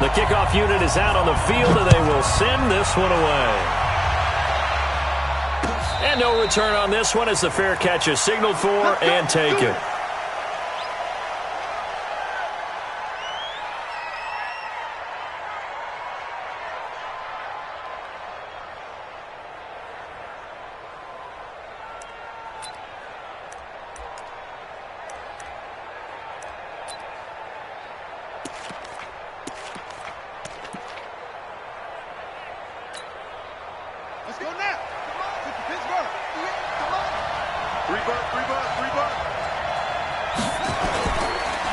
The kickoff unit is out on the field, and they will send this one away. And no return on this one as the fair catch is signaled for and taken.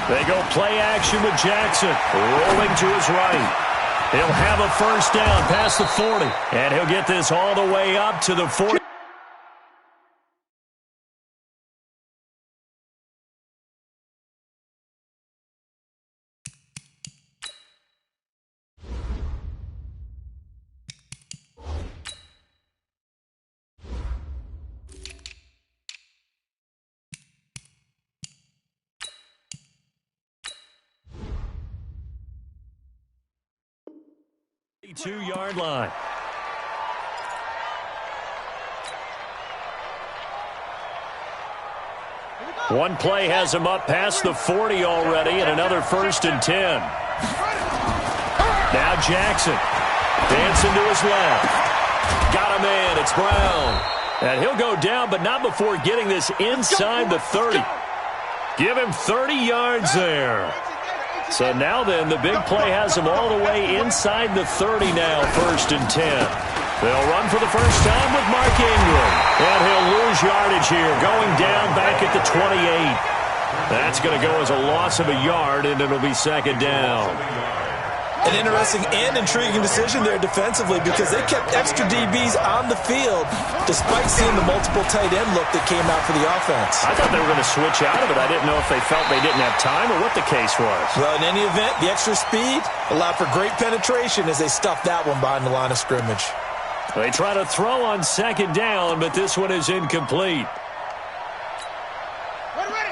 They go play action with Jackson, rolling to his right. He'll have a first down past the 40, and he'll get this all the way up to the 40. Two-yard line. One play has him up past the 40 already, and another 1st and 10. Now Jackson dancing to his left. Got a man. It's Brown. And he'll go down, but not before getting this inside the 30. Give him 30 yards there. So now then, the big play has him all the way inside the 30 now, 1st and 10. They'll run for the first time with Mark Ingram. And he'll lose yardage here, going down back at the 28. That's going to go as a loss of a yard, and it'll be 2nd down. An interesting and intriguing decision there defensively because they kept extra DBs on the field despite seeing the multiple tight end look that came out for the offense. I thought they were going to switch out of it. I didn't know if they felt they didn't have time or what the case was. Well, in any event, the extra speed allowed for great penetration as they stuffed that one behind the line of scrimmage. They try to throw on 2nd down, but this one is incomplete.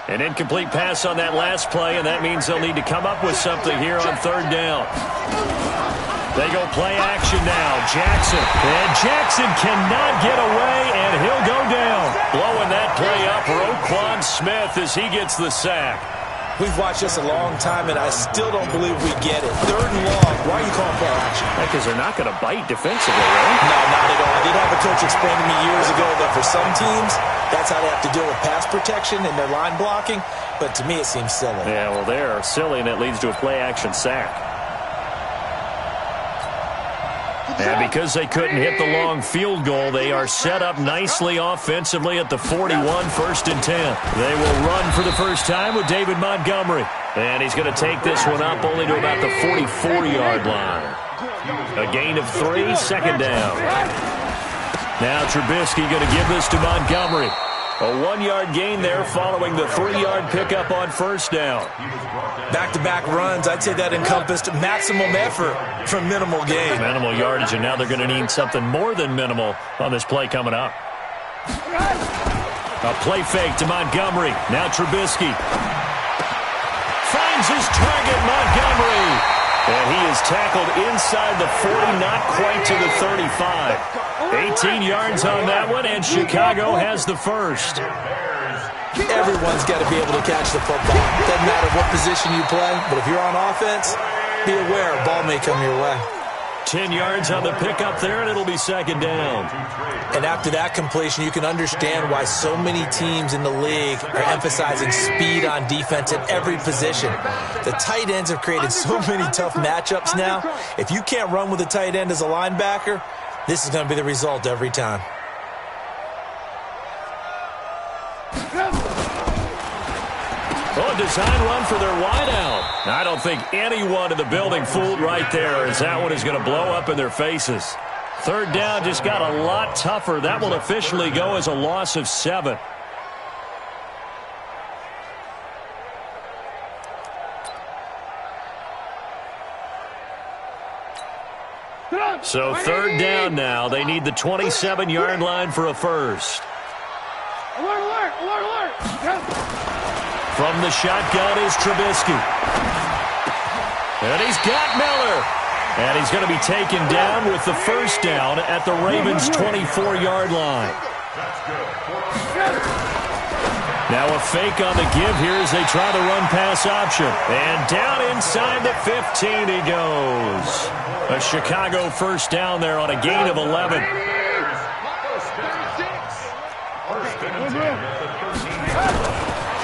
An incomplete pass on that last play, and that means they'll need to come up with something here on 3rd down. They go play action now. Jackson. And Jackson cannot get away, and he'll go down. Blowing that play up, Roquan Smith as he gets the sack. We've watched this a long time, and I still don't believe we get it. 3rd and long. Why are you calling play action? Because they're not going to bite defensively, right? No, not at all. I did have a coach explain to me years ago that for some teams, that's how they have to deal with pass protection and their line blocking. But to me, it seems silly. Yeah, well, they're silly, and it leads to a play-action sack. And because they couldn't hit the long field goal, they are set up nicely offensively at the 41, 1st and 10. They will run for the first time with David Montgomery. And he's going to take this one up only to about the 44-yard line. A gain of 3, 2nd down. Now Trubisky going to give this to Montgomery. A 1-yard gain there following the 3-yard pickup on 1st down. Back-to-back runs, I'd say that encompassed maximum effort for minimal gain. Minimal yardage, and now they're going to need something more than minimal on this play coming up. A play fake to Montgomery. Now Trubisky finds his target, Montgomery. And he is tackled inside the 40, not quite to the 35. 18 yards on that one, and Chicago has the first. Everyone's got to be able to catch the football. Doesn't matter what position you play, but if you're on offense, be aware a ball may come your way. 10 yards on the pickup there, and it'll be 2nd down. And after that completion, you can understand why so many teams in the league are emphasizing speed on defense at every position. The tight ends have created so many tough matchups now. If you can't run with a tight end as a linebacker, this is going to be the result every time. Oh, a design run for their wideout. I don't think anyone in the building fooled right there, as that one is going to blow up in their faces. 3rd down just got a lot tougher. That will officially go as a loss of 7. So 3rd down now. They need the 27-yard line for a first. Alert, alert, alert, alert. From the shotgun is Trubisky. And he's got Miller. And he's going to be taken down with the first down at the Ravens' 24-yard line. Now a fake on the give here as they try the run-pass option. And down inside the 15 he goes. A Chicago first down there on a gain of 11.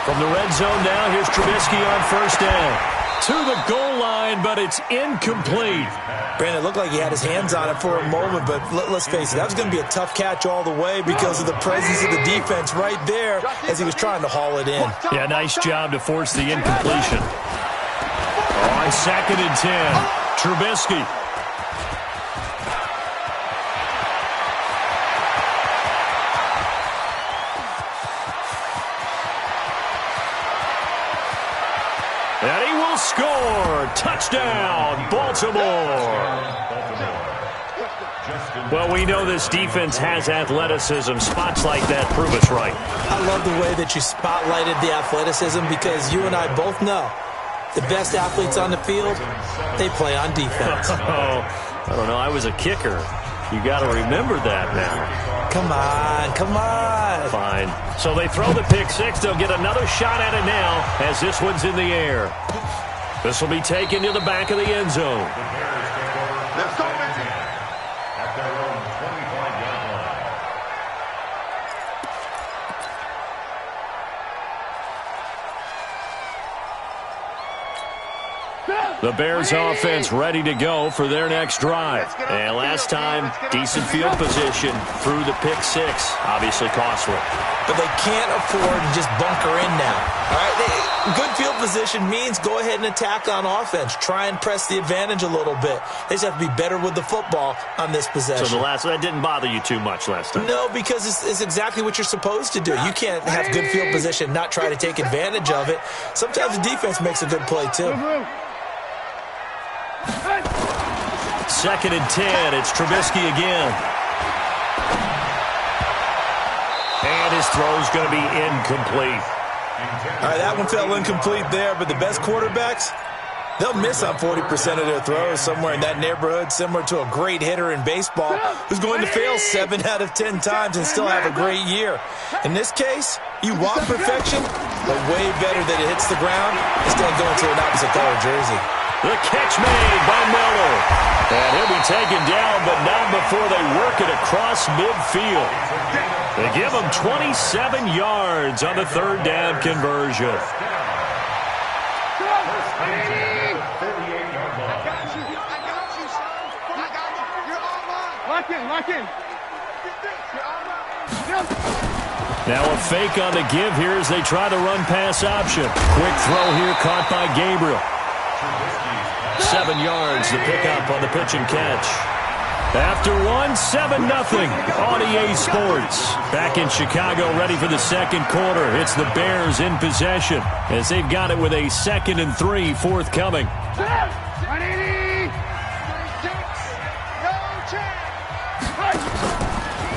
From the red zone now, here's Trubisky on first down. To the goal line, but it's incomplete. Brandon, it looked like he had his hands on it for a moment, but let's face it, that was going to be a tough catch all the way because of the presence of the defense right there as he was trying to haul it in. Yeah, nice job to force the incompletion. On 2nd and 10, Trubisky. And he will score. Touchdown, Baltimore. Well, we know this defense has athleticism. Spots like that prove us right. I love the way that you spotlighted the athleticism because you and I both know the best athletes on the field, they play on defense. I don't know. I was a kicker. You got to remember that now. Come on. Fine. So they throw the pick six. They'll get another shot at it now as this one's in the air. This will be taken to the back of the end zone. At their own 25-yard line. The Bears offense ready to go for their next drive. And last time, decent field position through the pick six. Obviously costly. But they can't afford to just bunker in now. All right, good field position means go ahead and attack on offense. Try and press the advantage a little bit. They just have to be better with the football on this possession. So that didn't bother you too much last time? No, because it's exactly what you're supposed to do. You can't have good field position and not try to take advantage of it. Sometimes the defense makes a good play too. 2nd and 10. It's Trubisky again. And his throw's going to be incomplete. All right, that one fell incomplete there, but the best quarterbacks, they'll miss on 40% of their throws somewhere in that neighborhood, similar to a great hitter in baseball who's going to fail 7 out of 10 times and still have a great year. In this case, you want perfection, but way better that it hits the ground instead of going to an opposite color jersey. The catch made by Miller. And he'll be taken down, but not before they work it across midfield. They give him 27 yards on the 3rd down conversion. Lock in. Now a fake on the give here as they try the run-pass option. Quick throw here caught by Gabriel. 7 yards to pick up on the pitch and catch. After 7-0 on EA Sports. Back in Chicago, ready for the second quarter. It's the Bears in possession as they've got it with a 2nd and 3 forthcoming.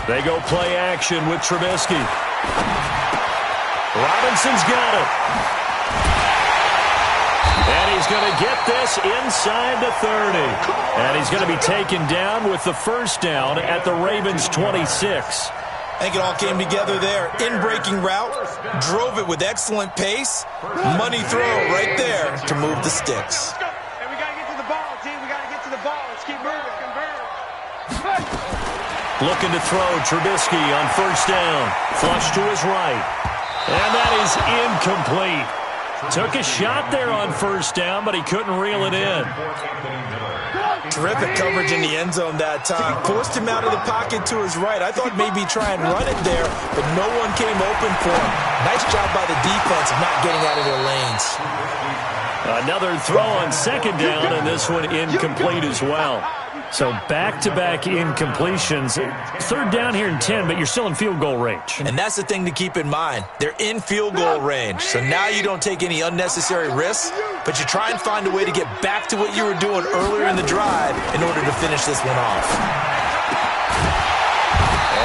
They go play action with Trubisky. Robinson's got it. And he's going to get this inside the 30. And he's going to be taken down with the first down at the Ravens' 26. I think it all came together there. In-breaking route, drove it with excellent pace. Money throw right there to move the sticks. And we got to get to the ball, team. We got to get to the ball. Let's keep moving. Looking to throw Trubisky on first down. Flush to his right. And that is incomplete. Took a shot there on first down, but he couldn't reel it in. Terrific coverage in the end zone that time. Forced him out of the pocket to his right. I thought maybe try and run it there, but no one came open for him. Nice job by the defense of not getting out of their lanes. Another throw on second down, and this one incomplete as well. So back-to-back incompletions. 3rd down here in 10, but you're still in field goal range. And that's the thing to keep in mind. They're in field goal range. So now you don't take any unnecessary risks, but you try and find a way to get back to what you were doing earlier in the drive in order to finish this one off.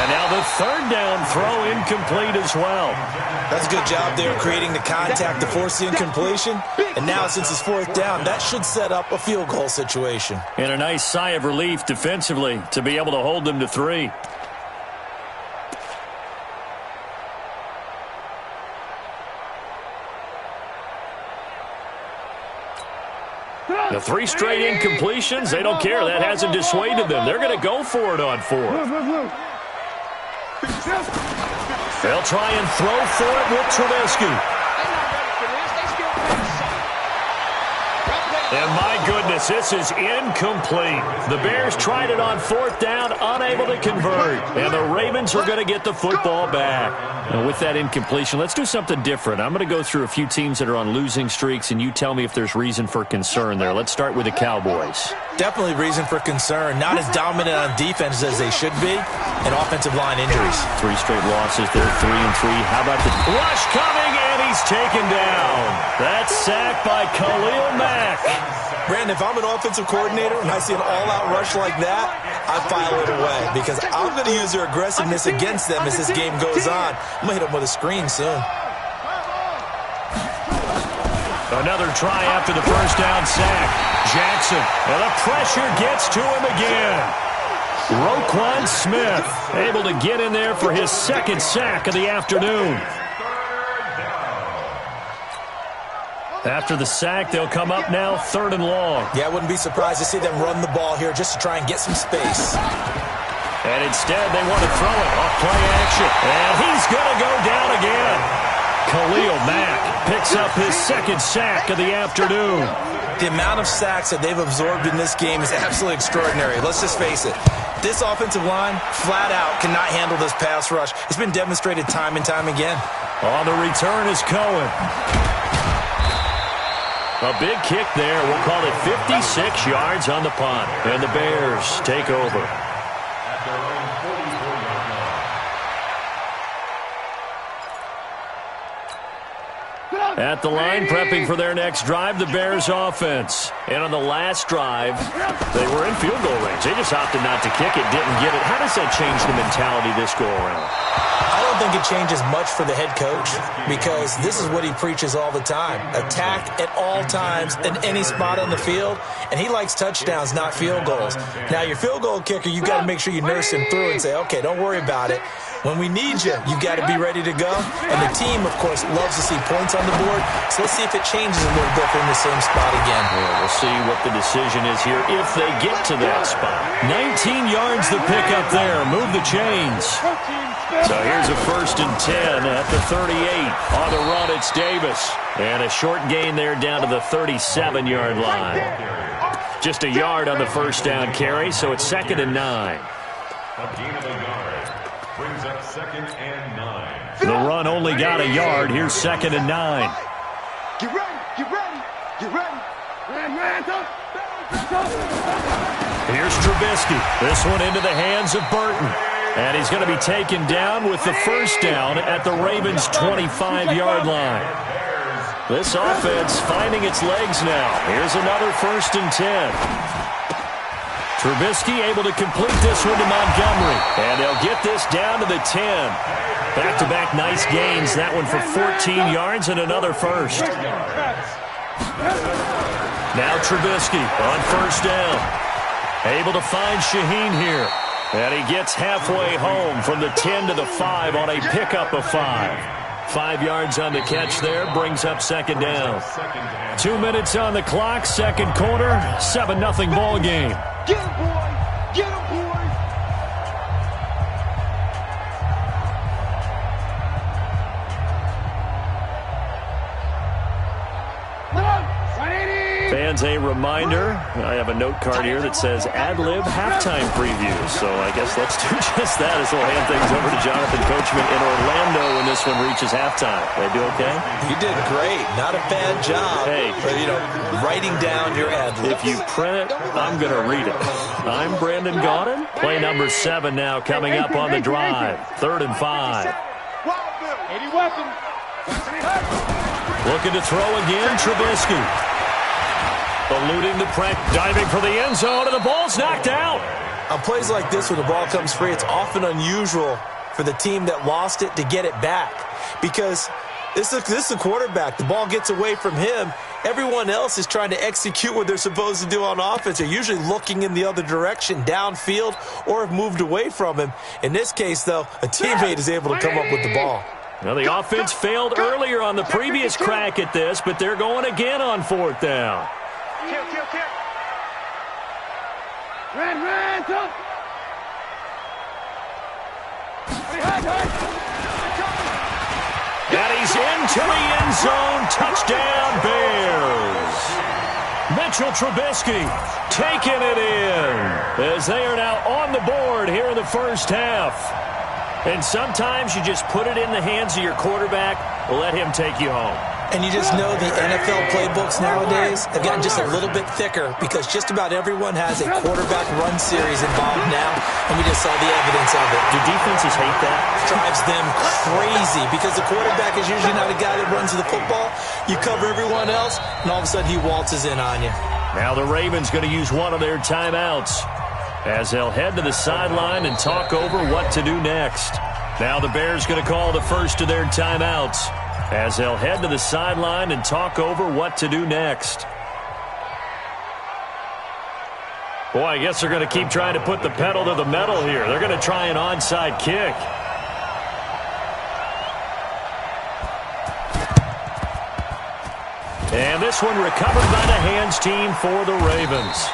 And now the third down throw incomplete as well. That's a good job there creating the contact to force the incompletion. And now since it's fourth down, that should set up a field goal situation. And a nice sigh of relief defensively to be able to hold them to 3. The 3 straight incompletions, they don't care. That hasn't dissuaded them. They're going to go for it on 4th. They'll try and throw for it with Trubisky. And my goodness, this is incomplete. The Bears tried it on 4th down, unable to convert. And the Ravens are going to get the football back. Now, with that incompletion, let's do something different. I'm going to go through a few teams that are on losing streaks, and you tell me if there's reason for concern there. Let's start with the Cowboys. Definitely reason for concern. Not as dominant on defense as they should be, and offensive line injuries. 3 straight losses. They're 3-3. How about the rush coming, and he's taken down. That's sacked by Khalil Mack. Brandon, if I'm an offensive coordinator and I see an all-out rush like that, I file it away because I'm going to use their aggressiveness against them as this game goes on. I'm going to hit them with a screen soon. Another try after the first down sack. Jackson, and the pressure gets to him again. Roquan Smith able to get in there for his second sack of the afternoon. After the sack, they'll come up now 3rd and long. Yeah, I wouldn't be surprised to see them run the ball here just to try and get some space. And instead, they want to throw it off play action. And he's going to go down again. Khalil Mack picks up his second sack of the afternoon. The amount of sacks that they've absorbed in this game is absolutely extraordinary. Let's just face it. This offensive line, flat out, cannot handle this pass rush. It's been demonstrated time and time again. On the return is Cohen. A big kick there. We'll call it 56 yards on the punt. And the Bears take over. At the line, prepping for their next drive, the Bears offense. And on the last drive, they were in field goal range. They just opted not to kick it, didn't get it. How does that change the mentality this go around? I don't think it changes much for the head coach because this is what he preaches all the time. Attack at all times in any spot on the field, and he likes touchdowns, not field goals. Now, your field goal kicker, you got to make sure you nurse him through and say, okay, don't worry about it. When we need you, you got to be ready to go. And the team, of course, loves to see points on the board. So let's see if it changes a little bit in the same spot again. Yeah, we'll see what the decision is here if they get to that spot. 19 yards the pickup there. Move the chains. So here's a 1st and 10 at the 38. On the run, it's Davis. And a short gain there down to the 37-yard line. Just a yard on the first down carry, so it's 2nd and 9. A gain of a yard brings up 2nd and 9. The run only got a yard. Here's 2nd and 9. Get ready, get ready, get ready. Here's Trubisky. This one into the hands of Burton. And he's going to be taken down with the first down at the Ravens' 25-yard line. This offense finding its legs now. Here's another 1st and 10. Trubisky able to complete this one to Montgomery. And they'll get this down to the 10. Back-to-back nice gains. That one for 14 yards and another first. Now Trubisky on first down. Able to find Shaheen here. And he gets halfway home from the 10 to the 5 on a pickup of 5. 5 yards on the catch there, brings up 2nd down. 2 minutes on the clock, 2nd quarter, 7-0 ball game. Get him, boy! Get him, boy! Fans, a reminder, I have a note card here that says ad-lib halftime preview. So I guess let's do just that as we'll hand things over to Jonathan Coachman in Orlando when this one reaches halftime. They do okay? You did great. Not a bad job. Hey. But, writing down your ad-libs. If you print it, I'm going to read it. I'm Brandon Gaudin. Play number 7 now coming up on the drive. 3rd and 5. Looking to throw again, Trubisky. Eluding the press, diving for the end zone, and the ball's knocked out. On plays like this, when the ball comes free, it's often unusual for the team that lost it to get it back. Because this is a quarterback. The ball gets away from him. Everyone else is trying to execute what they're supposed to do on offense. They're usually looking in the other direction, downfield, or have moved away from him. In this case, though, a teammate is able to come up with the ball. Well, the offense failed earlier on the previous crack at this, but they're going again on 4th down. Kill. Red, go. And he's into the end zone. Touchdown, Bears. Mitchell Trubisky taking it in as they are now on the board here in the first half. And sometimes you just put it in the hands of your quarterback, let him take you home. And you just know the NFL playbooks nowadays have gotten just a little bit thicker because just about everyone has a quarterback run series involved now, and we just saw the evidence of it. Do defenses hate that? Drives them crazy because the quarterback is usually not a guy that runs the football. You cover everyone else, and all of a sudden he waltzes in on you. Now the Ravens going to use one of their timeouts as they'll head to the sideline and talk over what to do next. Now the Bears going to call the first of their timeouts as they'll head to the sideline and talk over what to do next. Boy, I guess they're going to keep trying to put the pedal to the metal here. They're going to try an onside kick. And this one recovered by the hands team for the Ravens.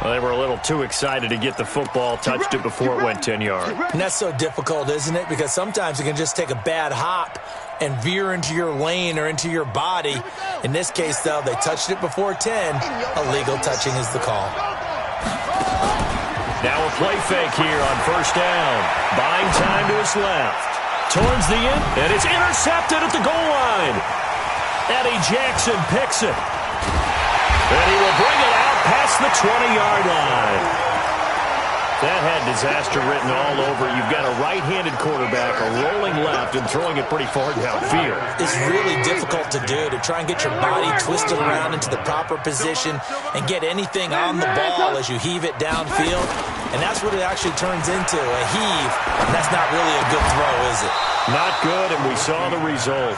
Well, they were a little too excited to get the football, touched it before it went 10 yards. And that's so difficult, isn't it? Because sometimes you can just take a bad hop and veer into your lane or into your body. In this case, though, they touched it before 10. Illegal touching is the call. Now a play fake here on 1st down. Buying time to his left. Towards the end, and it's intercepted at the goal line. Eddie Jackson picks it. And he will bring it out past the 20-yard line. That had disaster written all over. You've got a right-handed quarterback, a rolling left, and throwing it pretty far downfield. It's really difficult to do, to try and get your body twisted around into the proper position and get anything on the ball as you heave it downfield. And that's what it actually turns into, a heave. And that's not really a good throw, is it? Not good, and we saw the result.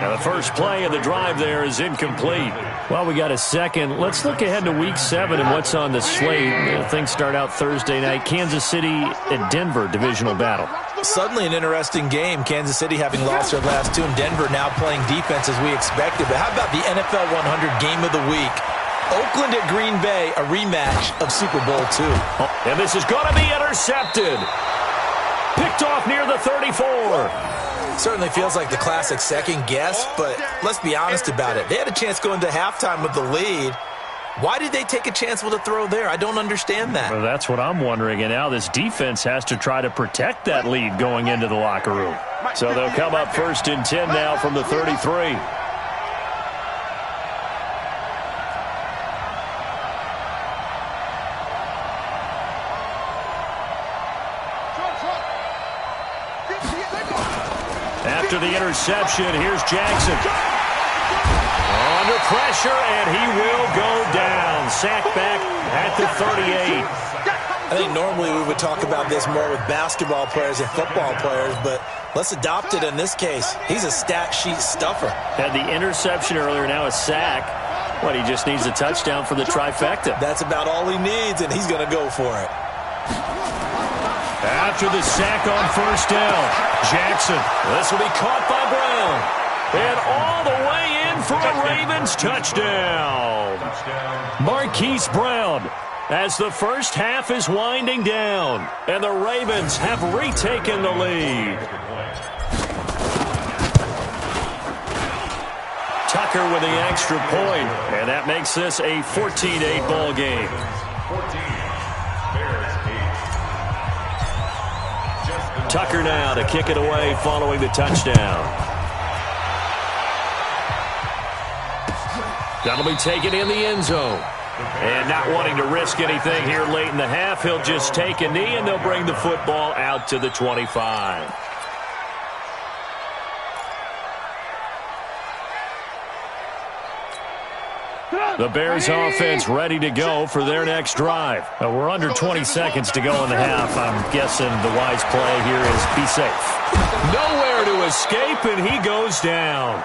Now, the first play of the drive there is incomplete. Well, we got a second. Let's look ahead to Week 7 and what's on the slate. Things start out Thursday night. Kansas City at Denver, divisional battle. Suddenly an interesting game. Kansas City having lost their last two, and Denver now playing defense as we expected. But how about the NFL 100 game of the week? Oakland at Green Bay, a rematch of Super Bowl II. And this is going to be intercepted. Picked off near the 34. Certainly feels like the classic second guess, but let's be honest about it. They had a chance going to halftime with the lead. Why did they take a chance with a throw there? I don't understand that. Well, that's what I'm wondering, and now this defense has to try to protect that lead going into the locker room. So they'll come up 1st and 10 now from the 33. After the interception, here's Jackson. Under pressure, and he will go down. Sacked back at the 38. I think normally we would talk about this more with basketball players and football players, but let's adopt it in this case. He's a stat sheet stuffer. Had the interception earlier, now a sack. What, he just needs a touchdown for the trifecta. That's about all he needs, and he's going to go for it. After the sack on 1st down, Jackson. This will be caught by Brown. And all the way in for a Ravens touchdown. Marquise Brown as the first half is winding down. And the Ravens have retaken the lead. Tucker with the extra point. And that makes this a 14-8 ball game. 14, Bears 8. Tucker now to kick it away following the touchdown. That'll be taken in the end zone. And not wanting to risk anything here late in the half, he'll just take a knee and they'll bring the football out to the 25. The Bears offense ready to go for their next drive. We're under 20 seconds to go in the half. I'm guessing the wise play here is be safe. Nowhere to escape, and he goes down.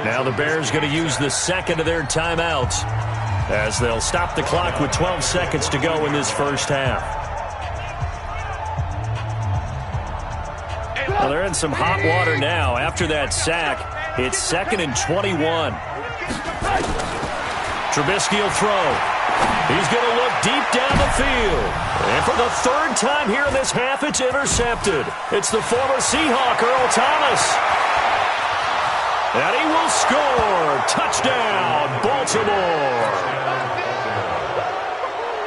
Now the Bears going to use the second of their timeouts as they'll stop the clock with 12 seconds to go in this first half. Well, they're in some hot water now. After that sack, it's 2nd and 21. Trubisky will throw. He's going to look deep down the field. And for the third time here in this half, it's intercepted. It's the former Seahawk, Earl Thomas. And he will score. Touchdown, Baltimore.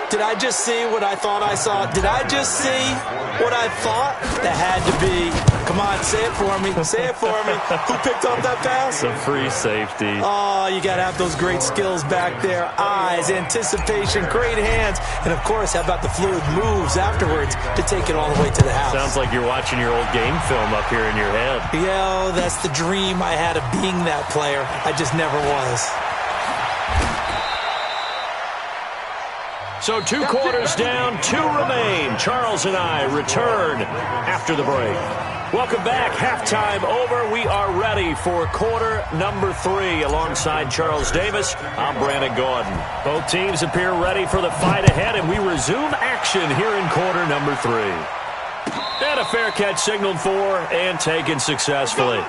Did I just see what I thought I saw? Did I just see what I thought? That had to be. Come on, say it for me. Say it for me. Who picked up that pass? A free safety. Oh, you got to have those great skills back there. Eyes, anticipation, great hands. And, of course, how about the fluid moves afterwards to take it all the way to the house? Sounds like you're watching your old game film up here in your head. Yeah, that's the dream I had of being that player. I just never was. So 2 quarters down, 2 remain. Charles and I return after the break. Welcome back. Halftime over. We are ready for quarter number 3. Alongside Charles Davis, I'm Brandon Gordon. Both teams appear ready for the fight ahead, and we resume action here in quarter number 3. And a fair catch signaled for and taken successfully.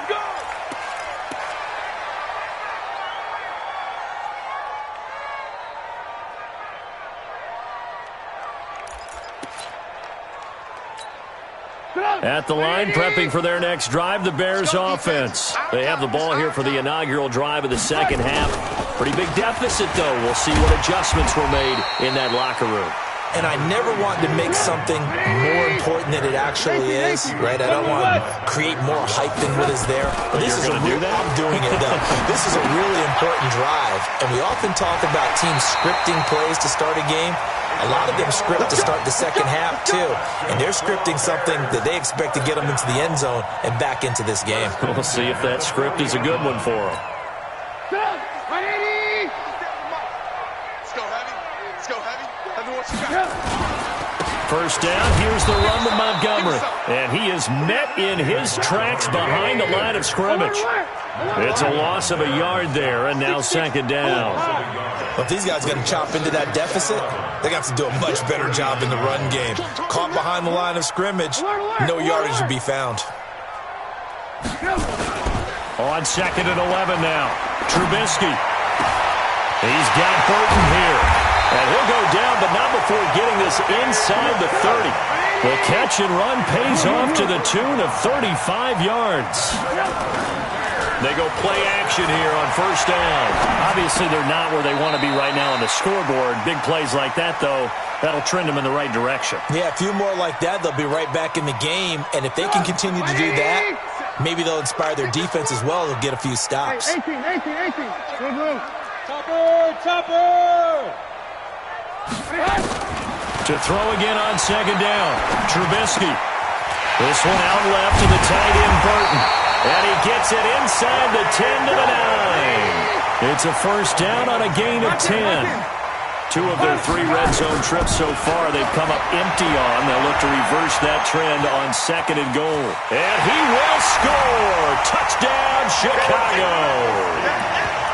At the line, prepping for their next drive, the Bears offense. They have the ball here for the inaugural drive of the second half. Pretty big deficit, though. We'll see what adjustments were made in that locker room. And I never want to make something more important than it actually is, right? I don't want to create more hype than what is there. But this is I'm doing it, though. This is a really important drive. And we often talk about teams scripting plays to start a game. A lot of them script to start the second half, too. And they're scripting something that they expect to get them into the end zone and back into this game. We'll see if that script is a good one for them. First down, here's the run with Montgomery. And he is met in his tracks behind the line of scrimmage. It's a loss of a yard there, and now second down. Well, if these guys are going to chop into that deficit, they got to do a much better job in the run game. Caught behind the line of scrimmage, no yardage to be found. On 2nd and 11 now, Trubisky. He's got Burton here. And he'll go down, but not before getting this inside the 30. The catch and run pays off to the tune of 35 yards. They go play action here on first down. Obviously, they're not where they want to be right now on the scoreboard. Big plays like that, though, that'll trend them in the right direction. Yeah, a few more like that, they'll be right back in the game. And if they can continue to do that, maybe they'll inspire their defense as well. They'll get a few stops. 18. Topper! To throw again on second down, Trubisky. This one out left to the tight end, Burton. And he gets it inside the 10 to the 9. It's a first down on a gain of 10. 2 of their 3 red zone trips so far they've come up empty on. They'll look to reverse that trend on 2nd and goal. And he will score! Touchdown, Chicago!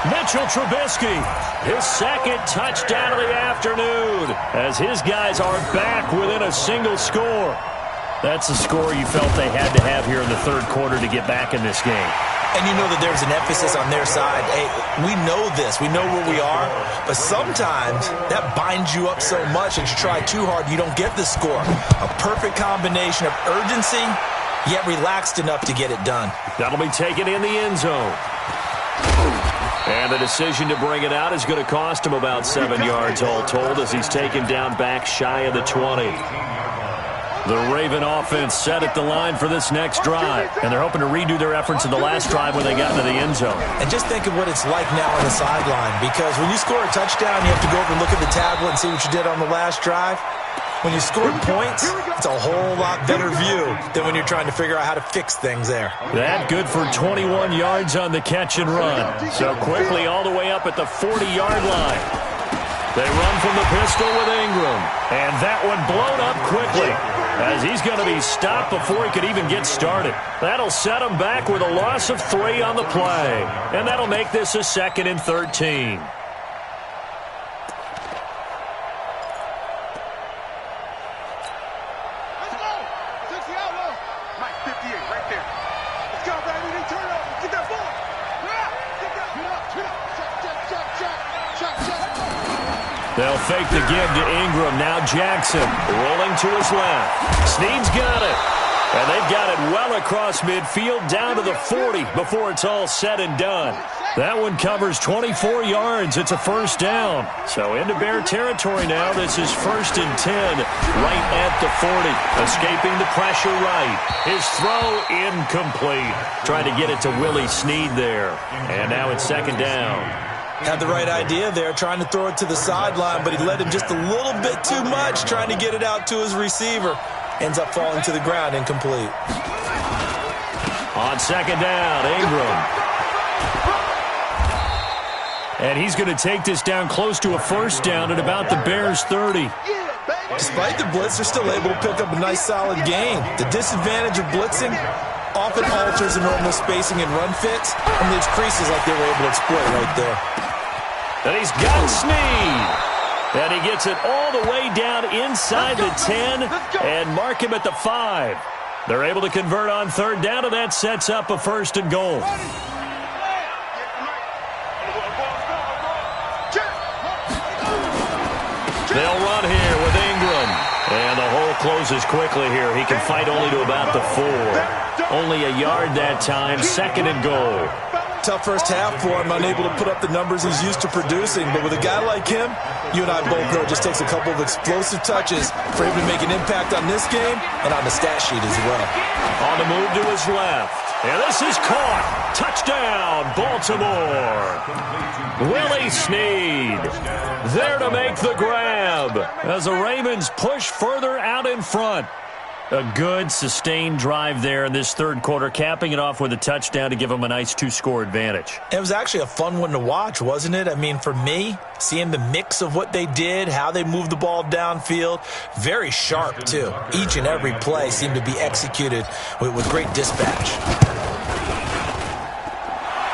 Mitchell Trubisky, his 2nd touchdown of the afternoon, as his guys are back within a single score. That's the score you felt they had to have here in the 3rd quarter to get back in this game. And you know that there's an emphasis on their side. Hey, we know this. We know where we are. But sometimes that binds you up so much that you try too hard, you don't get the score. A perfect combination of urgency, yet relaxed enough to get it done. That'll be taken in the end zone. And the decision to bring it out is going to cost him about 7 yards all told as he's taken down back shy of the 20. The Raven offense set at the line for this next drive, and they're hoping to redo their efforts in the last drive when they got into the end zone. And just think of what it's like now on the sideline, because when you score a touchdown, you have to go over and look at the tablet and see what you did on the last drive. when you scored points, it's a whole lot better view than when you're trying to figure out how to fix things there. That good for 21 yards on the catch and run. So quickly all the way up at the 40-yard line. They run from the pistol with Ingram. And that one blown up quickly as he's going to be stopped before he could even get started. That'll set him back with a loss of 3 on the play. And that'll make this a 2nd and 13. They'll fake the give to Ingram. Now Jackson rolling to his left. Snead's got it. And they've got it well across midfield down to the 40 before it's all said and done. That one covers 24 yards. It's a first down. So into Bear territory now. This is 1st and 10 right at the 40. Escaping the pressure right. His throw incomplete. Trying to get it to Willie Snead there. And now it's 2nd down. Had the right idea there, trying to throw it to the sideline, but he led him just a little bit too much, trying to get it out to his receiver. Ends up falling to the ground, incomplete. On 2nd down, Ingram. And he's going to take this down close to a first down at about the Bears' 30. Despite the blitz, they're still able to pick up a nice solid gain. The disadvantage of blitzing often alters the normal spacing and run fits, and there's creases like they were able to exploit right there. And he's got Snead. And he gets it all the way down inside the 10 and mark him at the 5. They're able to convert on 3rd down, and that sets up a 1st and goal. They'll run here with Ingram. And the hole closes quickly here. He can fight only to about the 4. Only a yard that time, 2nd and goal. Tough first half for him, unable to put up the numbers he's used to producing. But with a guy like him, you and I both know it just takes a couple of explosive touches for him to make an impact on this game and on the stat sheet as well. On the move to his left. And this is caught. Touchdown, Baltimore. Willie Snead there to make the grab as the Ravens push further out in front. A good, sustained drive there in this 3rd quarter, capping it off with a touchdown to give them a nice 2-score advantage. It was actually a fun one to watch, wasn't it? I mean, for me, seeing the mix of what they did, how they moved the ball downfield, very sharp, too. Each and every play seemed to be executed with great dispatch.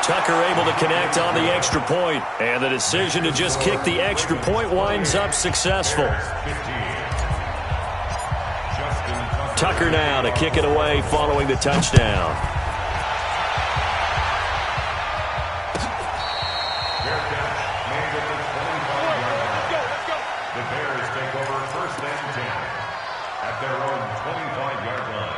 Tucker able to connect on the extra point, and the decision to just kick the extra point winds up successful. Tucker now to kick it away following the touchdown. The Bears take over 1st and 10 at their own 25-yard line.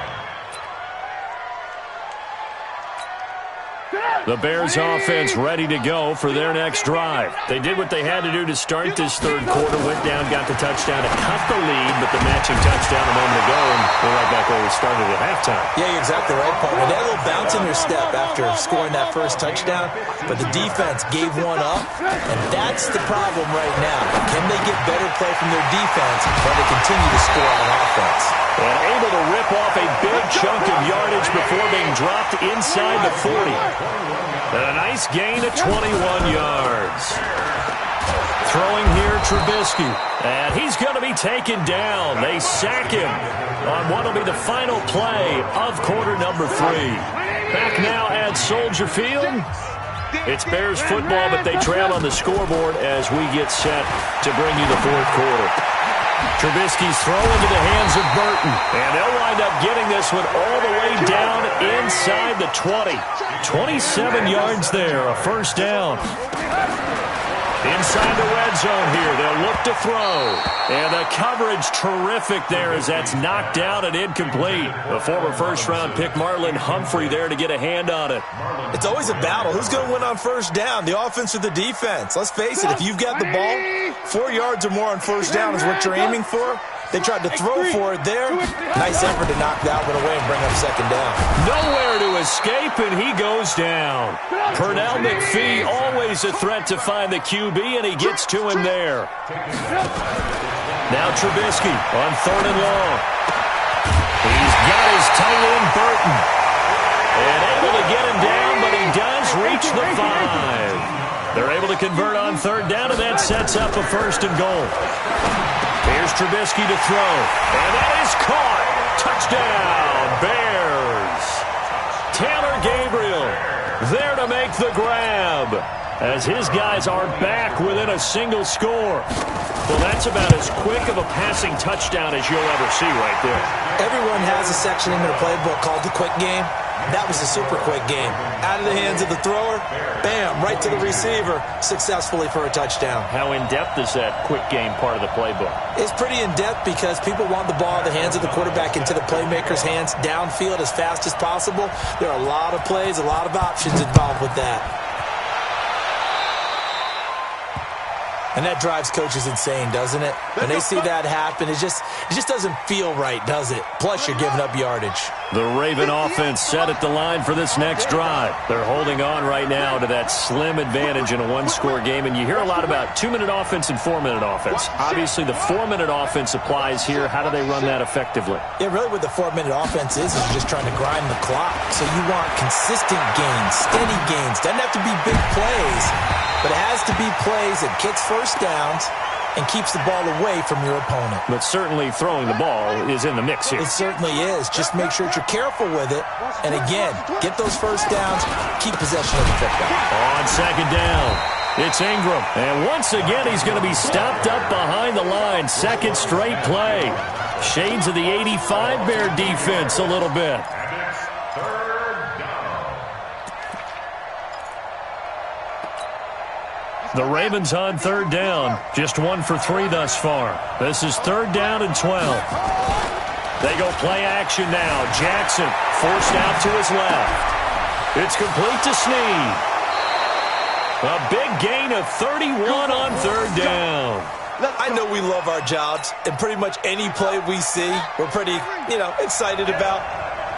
The Bears offense ready to go for their next drive. They did what they had to do to start this 3rd quarter, went down, got the touchdown to cut the lead, but the matching touchdown a moment ago, and we're right back where we started at halftime. Yeah, you're exactly right, partner. They had a little bounce in their step after scoring that first touchdown, but the defense gave one up, and that's the problem right now. Can they get better play from their defense while they continue to score on offense? And able to rip off a big chunk of yardage before being dropped inside the 40. And a nice gain of 21 yards. Throwing here, Trubisky. And he's going to be taken down. They sack him on what will be the final play of quarter number 3. Back now at Soldier Field. It's Bears football, but they trail on the scoreboard as we get set to bring you the 4th quarter. Trubisky's throw into the hands of Burton. And they'll wind up getting this one all the way down inside the 20. 27 yards there, a first down. Inside the red zone here, they'll look to throw. And the coverage terrific there as that's knocked down and incomplete. The former first-round pick Marlon Humphrey there to get a hand on it. It's always a battle. Who's going to win on first down, the offense or the defense? Let's face it, if you've got the ball, 4 yards or more on first down is what you're aiming for. They tried to throw for it there. Nice effort to knock that one away and bring up second down. Nowhere to escape, and he goes down. Pernell McPhee, always a threat to find the QB, and he gets to him there. Now Trubisky on 3rd and long. He's got his tight end, Burton. And able to get him down, but he does reach the 5. They're able to convert on 3rd down, and that sets up a 1st and goal. Here's Trubisky to throw. And that is caught. Touchdown, Bears. Taylor Gabriel there to make the grab, as his guys are back within a single score. Well, that's about as quick of a passing touchdown as you'll ever see right there. Everyone has a section in their playbook called the quick game. That was a super quick game. Out of the hands of the thrower, bam, right to the receiver, successfully for a touchdown. How in-depth is that quick game part of the playbook? It's pretty in-depth because people want the ball in the hands of the quarterback into the playmaker's hands downfield as fast as possible. There are a lot of plays, a lot of options involved with that. And that drives coaches insane, doesn't it? When they see that happen, it just doesn't feel right, does it? Plus, you're giving up yardage. The Raven offense set at the line for this next drive. They're holding on right now to that slim advantage in a one-score game. And you hear a lot about 2-minute offense and 4-minute offense. Obviously, the 4-minute offense applies here. How do they run that effectively? Yeah, really what the 4-minute offense is you're just trying to grind the clock. So you want consistent gains, steady gains. Doesn't have to be big plays, but it has to be plays that gets first downs and keeps the ball away from your opponent. But certainly throwing the ball is in the mix here. It certainly is. Just make sure that you're careful with it. And again, get those first downs, keep possession of the football. On 2nd down, it's Ingram. And once again, he's going to be stopped up behind the line. 2nd straight play. Shades of the 85 Bear defense a little bit. The Ravens on 3rd down. Just 1 for 3 thus far. This is 3rd down and 12. They go play action now. Jackson forced out to his left. It's complete to Snead. A big gain of 31 on 3rd down. I know we love our jobs, and pretty much any play we see, we're pretty, excited about.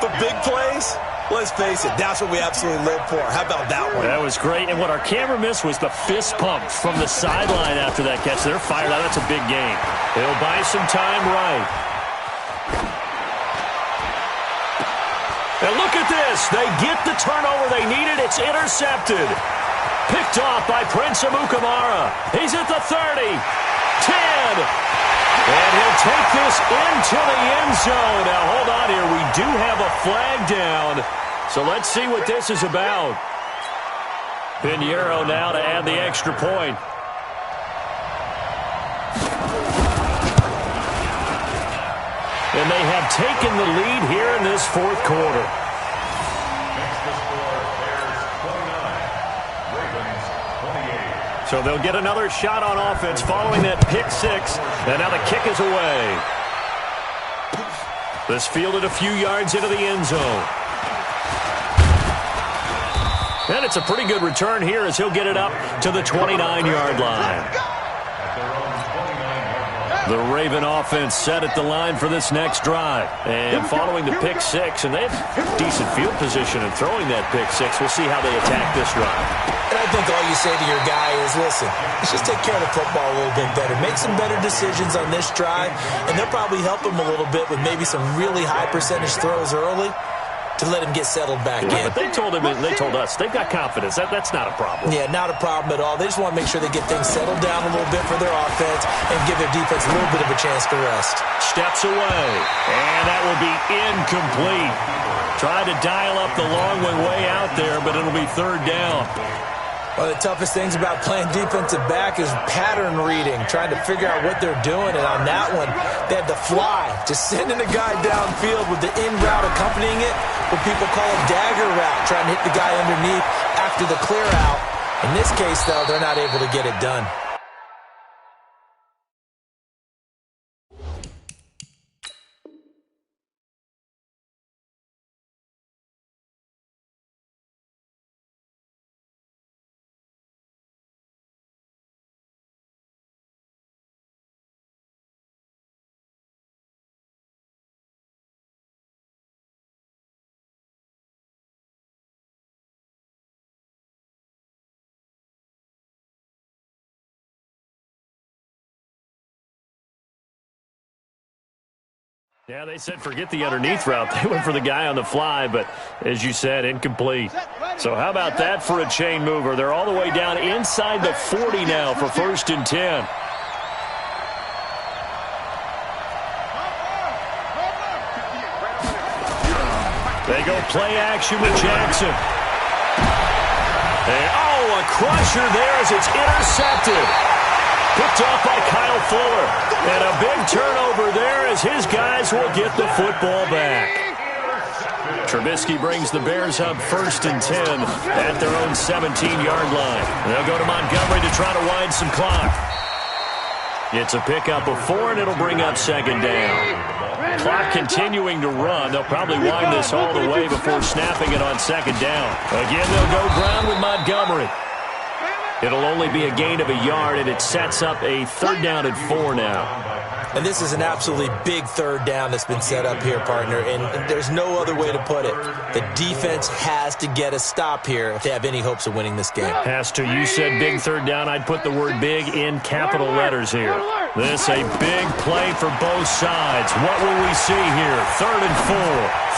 But big plays, let's face it, that's what we absolutely live for. How about that one? That was great, and what our camera missed was the fist pump from the sideline after that catch. They're fired out. That's a big game. He'll buy some time right. And look at this. They get the turnover they needed. It's intercepted. Picked off by Prince Amukamara. He's at the 30. 10. And he'll take this into the end zone. Now, hold on here. We do have a flag down. So let's see what this is about. Pinheiro now to add the extra point. And they have taken the lead here in this 4th quarter. So they'll get another shot on offense following that pick 6. And now the kick is away. This fielded a few yards into the end zone. And it's a pretty good return here as he'll get it up to the 29-yard line. The Raven offense set at the line for this next drive. And following the pick 6, and they have decent field position in throwing that pick 6. We'll see how they attack this drive. And I think all you say to your guy is, listen, let's just take care of the football a little bit better. Make some better decisions on this drive, and they'll probably help him a little bit with maybe some really high percentage throws early to let him get settled back in. But they told us they've got confidence. That's not a problem. Yeah, not a problem at all. They just want to make sure they get things settled down a little bit for their offense and give their defense a little bit of a chance to rest. Steps away, and that will be incomplete. Tried to dial up the long one way out there, but it'll be 3rd down. One of the toughest things about playing defensive back is pattern reading, trying to figure out what they're doing. And on that one, they had the fly, just sending a guy downfield with the in route accompanying it, what people call a dagger route, trying to hit the guy underneath after the clear out. In this case, though, they're not able to get it done. Yeah, they said forget the underneath route. They went for the guy on the fly, but as you said, incomplete. So how about that for a chain mover? They're all the way down inside the 40 now for 1st and 10. They go play action with Jackson. And, a crusher there as it's intercepted. Picked off by Kyle Fuller. And a big turnover there as his guys will get the football back. Trubisky brings the Bears up 1st and 10 at their own 17-yard line. They'll go to Montgomery to try to wind some clock. It's a pickup of 4, and it'll bring up 2nd down. Clock continuing to run. They'll probably wind this all the way before snapping it on 2nd down. Again, they'll go ground with Montgomery. It'll only be a gain of a yard, and it sets up a 3rd down and 4 now. And this is an absolutely big 3rd down that's been set up here, partner, and there's no other way to put it. The defense has to get a stop here if they have any hopes of winning this game. Has to. You said big 3rd down. I'd put the word big in capital letters here. This a big play for both sides. What will we see here? 3rd and 4.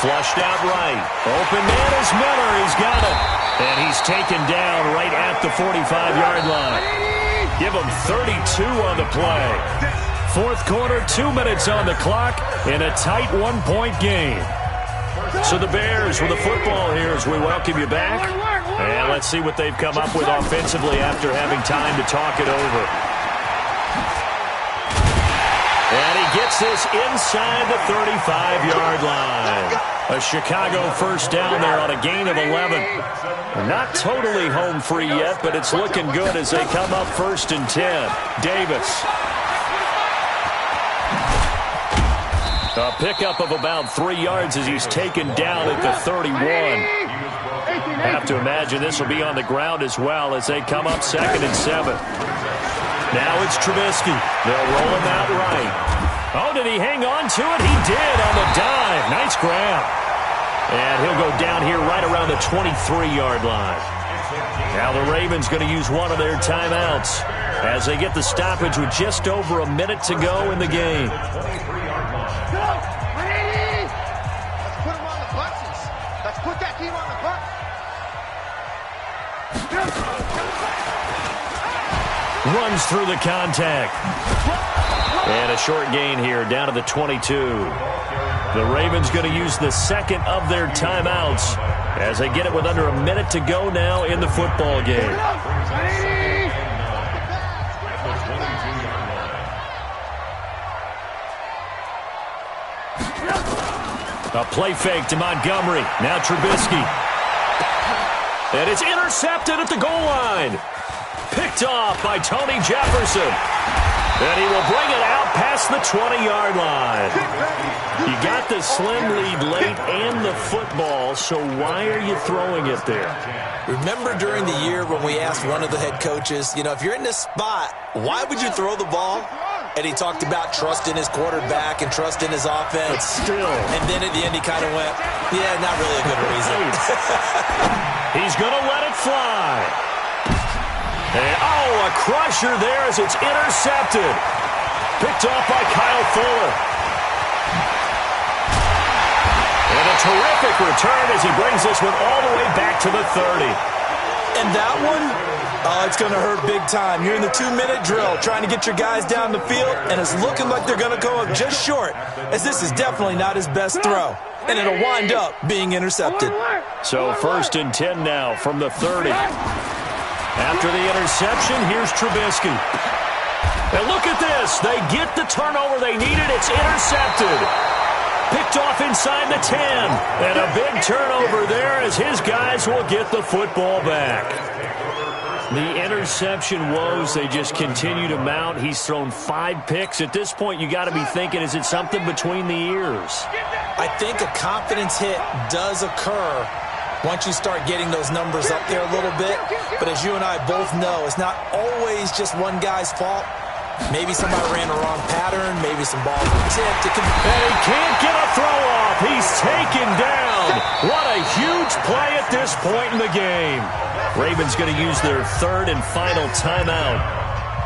Flushed out right. Open man is Miller. He's got it. And he's taken down right at the 45-yard line. Give him 32 on the play. 4th quarter, 2 minutes on the clock in a tight 1-point game. So the Bears with the football here as we welcome you back. And let's see what they've come up with offensively after having time to talk it over. And he gets this inside the 35-yard line. A Chicago 1st down there on a gain of 11. Not totally home free yet, but it's looking good as they come up 1st and 10. Davis. A pickup of about 3 yards as he's taken down at the 31. Have to imagine this will be on the ground as well as they come up 2nd and 7. Now it's Trubisky. They'll roll him out right. Oh, did he hang on to it? He did on the dive. Nice grab. And he'll go down here right around the 23-yard line. Now the Ravens going to use one of their timeouts as they get the stoppage with just over a minute to go in the game. Runs through the contact. And a short gain here down to the 22. The Ravens going to use the 2nd of their timeouts as they get it with under a minute to go now in the football game. A play fake to Montgomery. Now Trubisky. And it's intercepted at the goal line. Picked off by Tony Jefferson. And he will bring it out past the 20-yard line. You got the slim lead late and the football, so why are you throwing it there? Remember during the year when we asked one of the head coaches, if you're in this spot, why would you throw the ball? And he talked about trust in his quarterback and trust in his offense. But still. And then at the end he kind of went, yeah, not really a good reason. He's going to let it fly. And, a crusher there as it's intercepted. Picked off by Kyle Fuller. And a terrific return as he brings this one all the way back to the 30. And that one, it's going to hurt big time. You're in the 2-minute drill trying to get your guys down the field, and it's looking like they're going to go up just short, as this is definitely not his best throw. And it'll wind up being intercepted. So 1st and 10 now from the 30. After the interception, here's Trubisky. And look at this. They get the turnover they needed. It's intercepted. Picked off inside the 10. And a big turnover there as his guys will get the football back. The interception woes, they just continue to mount. He's thrown 5 picks. At this point, you got to be thinking, is it something between the ears? I think a confidence hit does occur once you start getting those numbers up there a little bit. But as you and I both know, it's not always just one guy's fault. Maybe somebody ran the wrong pattern. Maybe some balls were tipped. And he can't get a throw off. He's taken down. What a huge play at this point in the game. Ravens going to use their 3rd and final timeout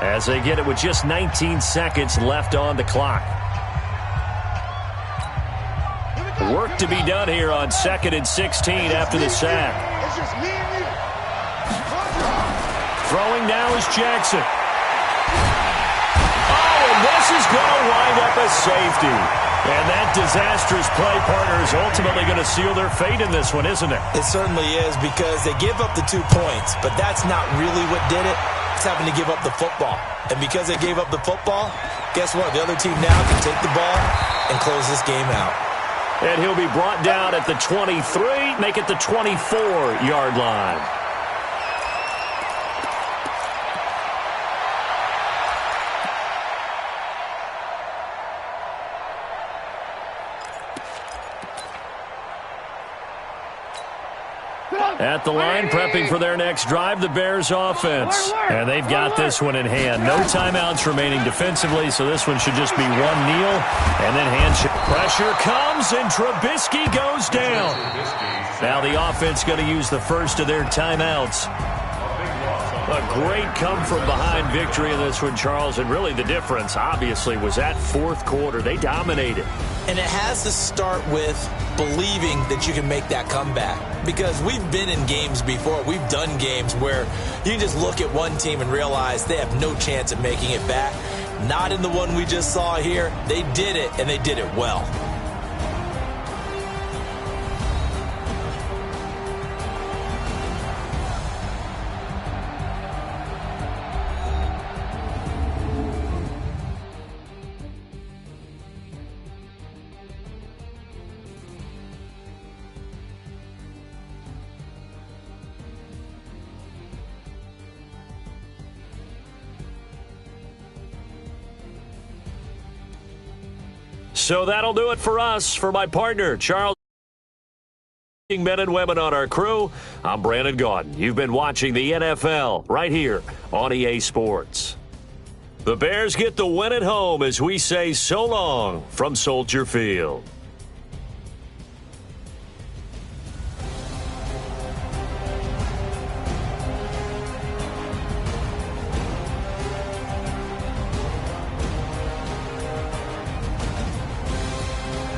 as they get it with just 19 seconds left on the clock. Work to be done here on 2nd and 16 after the sack. It's just me and you. Throwing now is Jackson. Oh, and this is going to wind up a safety. And that disastrous play partner is ultimately going to seal their fate in this one, isn't it? It certainly is, because they give up the 2 points, but that's not really what did it. It's having to give up the football. And because they gave up the football, guess what? The other team now can take the ball and close this game out. And he'll be brought down at the 23, make it the 24-yard line. At the line, prepping for their next drive, the Bears offense. And they've got this one in hand. No timeouts remaining defensively, so this one should just be one kneel and then handshake. Pressure comes, and Trubisky goes down. Now the offense going to use the first of their timeouts. A great come-from-behind victory in this one, Charles, and really the difference, obviously, was that fourth quarter. They dominated. And it has to start with believing that you can make that comeback. Because we've been in games before. We've done games where you can just look at one team and realize they have no chance of making it back. Not in the one we just saw here. They did it, and they did it well. So that'll do it for us. For my partner, Charles, men and women on our crew, I'm Brandon Gaudin. You've been watching the NFL right here on EA Sports. The Bears get the win at home as we say so long from Soldier Field.